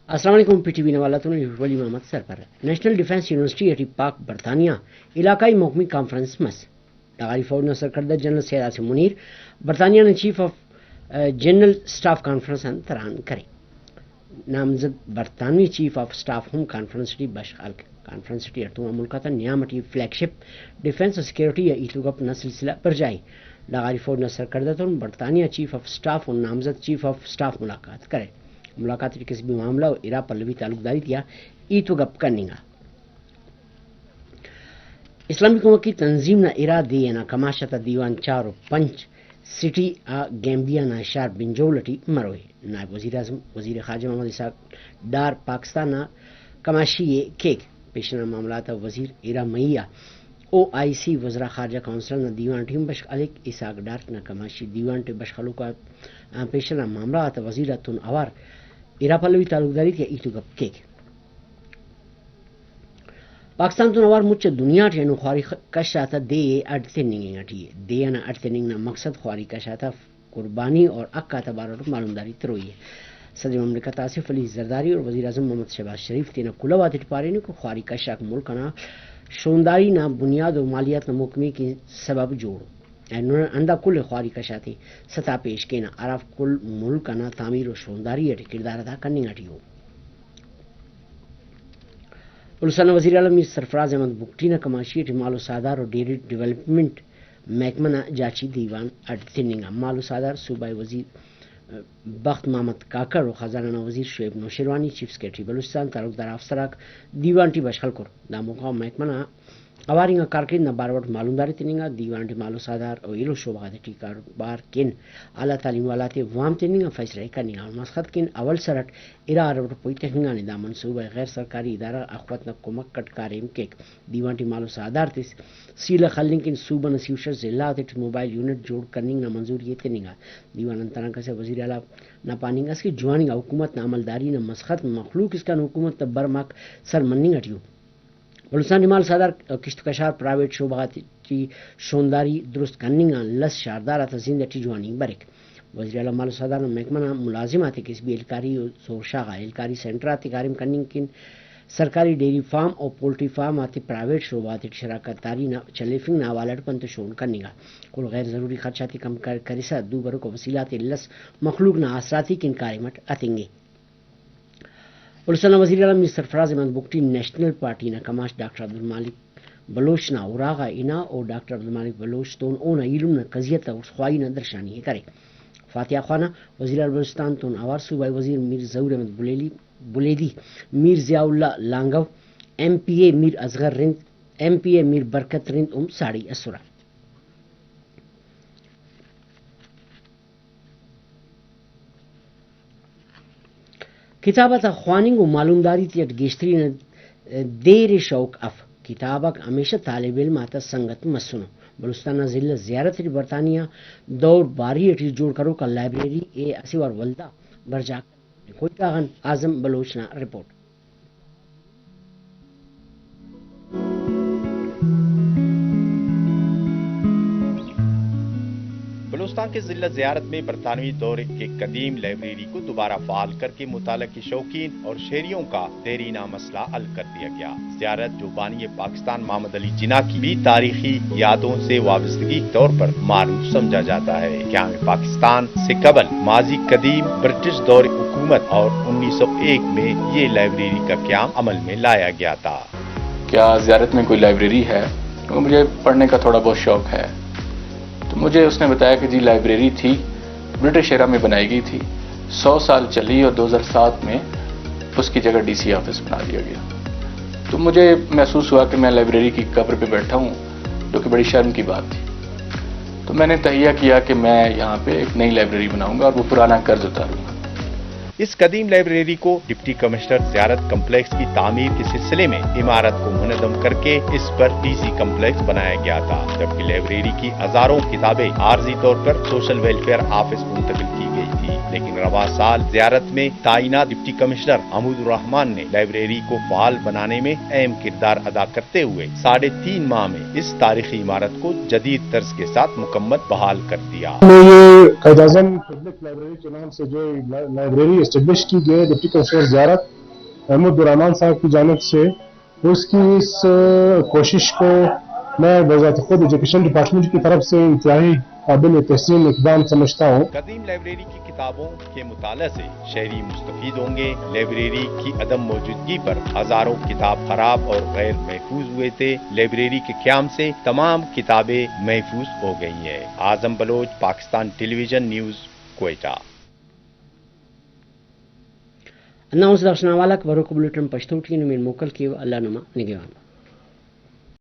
السلام علیکم P T V نوالتون ولی محمد سرپر نیشنل ڈیفنس یونیورسٹی ایٹی پاک برطانیہ علاقائی محکمی کانفرنس مس لاغاری فوج نے سرکردہ جنرل سید عاصم منیر برطانیہ نے chief of general staff conference تران کرے نامزد برطانوی چیف آف سٹاف ہم کانفرنس کانفرنس ملکات نیامٹی فلیگ شپ ڈیفنس اور سیکورٹی یا ایتو گپ نہ سلسلہ پر جائے لاغاری فوج نے سرکردہ تم برطانیہ چیف آف سٹاف اور نامزد چیف آف سٹاف ملاقات کرے ملاقات کسی بھی معاملہ اور ارا پلوی تعلق داری تیا ایتو گپ کرنی گا اسلامی حکومت کی تنظیم نہ ارا دی نہ کماشتا دیوان چار پنچ سٹی گیمبیا نہ اشار بنجولٹی مروئے نائب وزیر اعظم وزیر خارجہ محمد اسحاق ڈار پاکستان نہ کماشی کیک پیشنا معاملات وزیر ارا میاں او آئی سی وزرا خارجہ کونسل نہ دیوان ٹیم بشک علیک اسحاق ڈار نہ کماشی دیوان ٹیم بشخلو کا پیشنا معاملات وزیر تن اوار ارا پلوی تعلق داری تیا ایتو گپ کیک پاکستان تو نوار مچ دنیا ٹھینو خواری کشاتا دے اڑتے ننگیں اٹھی دے نہ اڑتے ننگنا مقصد خواری کشاتا قربانی اور اکا تبارٹ معلومداری تروئی ہے صدر مملکت آصف علی زرداری اور وزیر اعظم محمد شہباز شریف تینا کلوات پارے نے کو خواری کشاک ملک نہ شونداری نہ بنیاد و مالیات نہ محکمی کی سبب جوڑ اندا کل خواری کشاتے سطح پیش کے نہ عرف کل ملک نہ تعمیر و شونداری اٹھ کردار ادا کرنے اٹھی ہو پلسانہ وزیر اعلیٰ میر سرفراز احمد بگٹی نہ کماشی مالو سادار اور ڈیری ڈیولپمنٹ محکمہ جاچی دیوان اڈتنگا مالو سادار صوبائی وزیر بخت محمد کاکر اور خزانہ وزیر شعیب نوشیروانی چیف سیکرٹری بلوچستان تعلقدار افسراک دیوان ٹی بشخل کر داموقع محکمہ اوارنگا کارکن نہ باروٹ معلومداری تنگا دیوان ٹی مالو سادار اور ایلو شعبہ ٹی کاروبار کن اعلیٰ تعلیم والا وام تنگا فیصلہ کرنے اور مسخط کن اول سرٹ ارا عرب پوئی تہنگا ندا منصوبہ غیر سرکاری ادارہ اخوت نہ کمک کٹ کاریم کیک دیوان ٹی مالو سادار تس سیل خلنگ کن صوبہ نسیوشر ضلع موبائل یونٹ جوڑ کرنے نہ منظور یہ تنگا دیوان انترانکا سے وزیر اعلیٰ نہ پاننگا اس کی جوانی حکومت نہ عملداری نہ مسخط مخلوق اس کا حکومت نہ برمک سر مننگ اٹھیو بلوچستان مال سادار کشت کشار پرائیویٹ شعبہ کی شونداری درست کرنے لس شاردار زندہ ٹی جوانی برک وزیر اعلیٰ مال سادار محکمہ ملازمات کس بھی الکاری زور شاغا الکاری سینٹرات کارم کرنے کن سرکاری ڈیری فارم اور پولٹری فارم آتے پرائیویٹ شعبات شراکت داری نہ چلیفنگ نہ والٹ پنت شون کرنے گا کل غیر ضروری خدشاتی کم کرسا دو برک وسیلات لس مخلوق نہ آسراتی کن کارمٹ اتنگے پلسانہ وزیر اعلیٰ میر سرفراز احمد بگٹی نیشنل پارٹی نہ کماش ڈاکٹر عبدالمالک بلوچ نہ اوراغا انا اور ڈاکٹر عبدالمالک بلوچ تون او نہ علم نہ قضیت اور خواہی نہ درشانی کرے فاتحہ خانہ وزیر اعلیٰ بلوچستان تون اوار صوبائی وزیر میر ظہور احمد بلیدی میر ضیاء اللہ لانگو ایم پی اے میر اصغر رند ایم پی اے میر برکت رند ساڑی اسورا کتابت خواننگ و معلومداری تیٹ گیشتری دیر شوق اف کتابک ہمیشہ طالب علم آتا سنگت مسنو بلوچستان ضلع زیارت برطانیہ دور باری اٹھی جوڑ کرو کا لائبریری اے اسیوار ولدہ برجا کوئی کاغن اعظم بلوچنا رپورٹ بلوچستان کے ضلع زیارت میں برطانوی دور کے قدیم لائبریری کو دوبارہ فعال کر کے مطالعہ کے شوقین اور شہریوں کا دیرینہ مسئلہ حل کر دیا گیا زیارت جو بانی پاکستان محمد علی جناح کی بھی تاریخی یادوں سے وابستگی طور پر معروف سمجھا جاتا ہے قیام پاکستان سے قبل ماضی قدیم برٹش دور حکومت اور 1901 میں یہ لائبریری کا قیام عمل میں لایا گیا تھا۔ کیا زیارت میں کوئی لائبریری ہے؟ مجھے پڑھنے کا تھوڑا بہت شوق ہے، تو مجھے اس نے بتایا کہ جی لائبریری تھی، برٹش ایرا میں بنائی گئی تھی، 100 سال چلی اور 2007 میں اس کی جگہ ڈی سی آفس بنا دیا گیا۔ تو مجھے محسوس ہوا کہ میں لائبریری کی قبر پہ بیٹھا ہوں، جو کہ بڑی شرم کی بات تھی۔ تو میں نے تہیہ کیا کہ میں یہاں پہ ایک نئی لائبریری بناؤں گا اور وہ پرانا قرض اتاروں گا۔ اس قدیم لائبریری کو ڈپٹی کمشنر زیارت کمپلیکس کی تعمیر کے سلسلے میں عمارت کو منظم کر کے اس پر ڈی سی کمپلیکس بنایا گیا تھا، جبکہ لائبریری کی ہزاروں کتابیں عارضی طور پر سوشل ویلفیئر آفس منتقل کی گئی تھی، لیکن رواں سال زیارت میں تعینات ڈپٹی کمشنر محمود الرحمان نے لائبریری کو فعال بنانے میں اہم کردار ادا کرتے ہوئے 3.5 ماہ میں اس تاریخی عمارت کو جدید طرز کے ساتھ مکمل بحال کر دیا۔ قائد اعظم پبلک لائبریری کے نام سے جو لائبریری اسٹیبلش کی گئی ڈپٹی کمشنر زیارت احمد الرحمان صاحب کی جانب سے، اس کی اس کوشش کو میں بذات خود ایجوکیشن ڈپارٹمنٹ کی طرف سے انتہائی قابل تحسین اقدام سمجھتا ہوں۔ قدیم لائبریری کی کتابوں کے مطالعہ سے شہری مستفید ہوں گے۔ لائبریری کی عدم موجودگی پر ہزاروں کتاب خراب اور غیر محفوظ ہوئے تھے۔ لائبریری کے قیام سے تمام کتابیں محفوظ ہو گئی ہیں۔ Azam Baloch, Pakistan television news, Quetta. اناؤنس درشنا والا خبروں کو بلٹن پشتو ٹی نمین موکل کی اللہ نما نگہبان۔